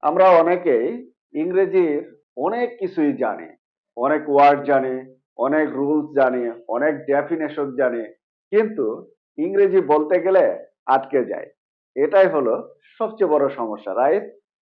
আমরা অনেকেই ইংরেজির অনেক কিছুই জানি, অনেক ওয়ার্ড জানি, অনেক রুলস জানি, অনেক ডেফিনেশন জানি, কিন্তু ইংরেজি বলতে গেলে আটকে যায়। এটাই হলো সবচেয়ে বড় সমস্যা, রাইট?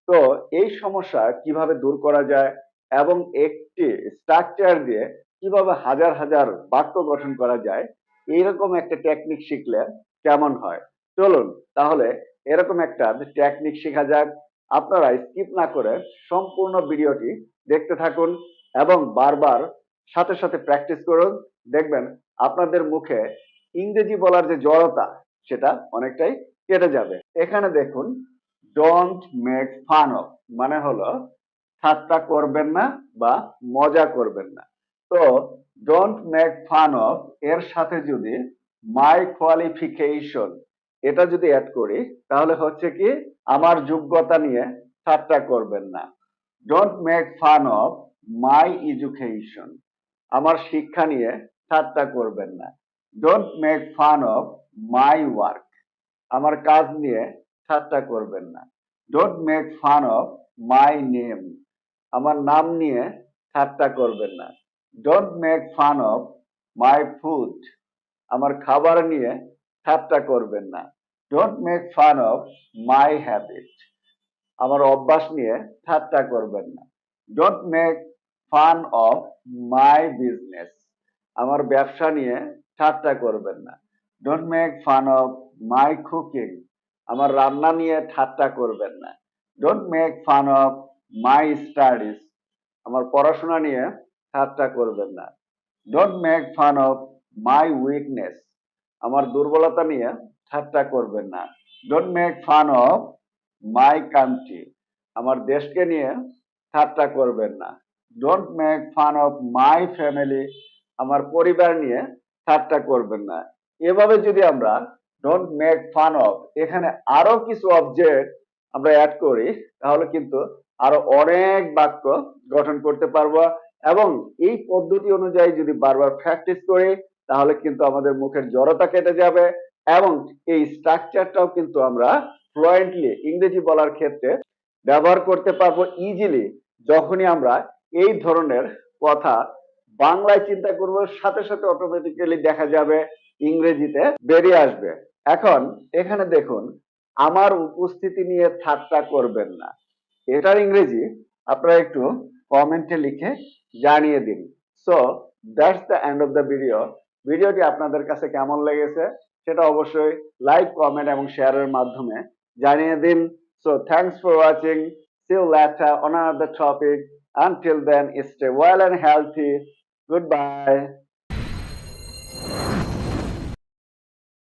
তো এই সমস্যা কিভাবে দূর করা যায় এবং একটি স্ট্রাকচার দিয়ে কিভাবে হাজার হাজার বাক্য গঠন করা যায়, এইরকম একটা টেকনিক শিখলে কেমন হয়? চলুন তাহলে এরকম একটা টেকনিক শেখা যাক। আপনারা স্কিপ না করে সম্পূর্ণ ভিডিওটি দেখতে থাকুন এবং বারবার সাথে সাথে প্র্যাকটিস করুন। দেখবেন আপনাদের মুখে ইংরেজি বলার যে জড়তা সেটা অনেকটাই কেটে যাবে। এখানে দেখুন, ডোন্ট মেক ফান অফ মানে হলো ঠাট্টা করবেন না বা মজা করবেন না। তো ডোন্ট মেক ফান অফ এর সাথে যদি মাই কোয়ালিফিকেশন এটা যদি অ্যাড করি, তাহলে হচ্ছে কি, আমার যোগ্যতা নিয়ে ঠাট্টা করবেন না। Don't make fun of my education, আমার শিক্ষা নিয়ে ঠাট্টা করবেন না। Don't make fun of my work, আমার কাজ নিয়ে ঠাট্টা করবেন না। Don't make fun of my name, আমার নাম নিয়ে ঠাট্টা করবেন না। Don't make fun of my food, আমার খাবার নিয়ে ঠাট্টা করবেন না। Don't make fun of my habit, আমার অভ্যাস নিয়ে ঠাট্টা করবেন না। Don't make fun of my business, আমার ব্যবসা নিয়ে ঠাট্টা করবেন না। Don't make fun of my cooking, আমার রান্না নিয়ে ঠাট্টা করবেন না। Don't make fun of my studies, আমার পড়াশোনা নিয়ে ঠাট্টা করবেন না। Don't make fun of my weakness, আমার দুর্বলতা নিয়ে ঠাট্টা করবেন না। Don't make fun of my country, আমার দেশকে নিয়ে ঠাট্টা করবেন না। Don't make fun of my family, আমার পরিবার নিয়ে ঠাট্টা করবেন না। এভাবে যদি আমরা ডোন্ট মেক ফান অফ এখানে আরো কিছু অবজেক্ট আমরা অ্যাড করি, তাহলে কিন্তু আরো অনেক বাক্য গঠন করতে পারবো। এবং এই পদ্ধতি অনুযায়ী যদি বারবার প্র্যাকটিস করি, তাহলে কিন্তু আমাদের মুখের জড়তা কেটে যাবে এবং এই স্ট্রাকচারটাও কিন্তু আমরা ফ্লুয়েন্টলি ইংরেজি বলার ক্ষেত্রে ব্যবহার করতে পারবো ইজিলি। যখনই আমরা এই ধরনের কথা বাংলায় চিন্তা করব, সাথে সাথে অটোমেটিক্যালি দেখা যাবে ইংরেজিতে বেরিয়ে আসবে। এখন এখানে দেখুন, আমার উপস্থিতি নিয়ে ঠাট্টা করবেন না, এটার ইংরেজি আপনারা একটু কমেন্টে লিখে জানিয়ে দিন। So that's the end of the video. ভিডিওটি আপনাদের কাছে কেমন লেগেছে সেটা অবশ্যই লাইক, কমেন্ট এবং শেয়ারের মাধ্যমে জানিয়ে দিন। So thanks for watching, see you later on another topic. Until then, stay well and healthy. Goodbye.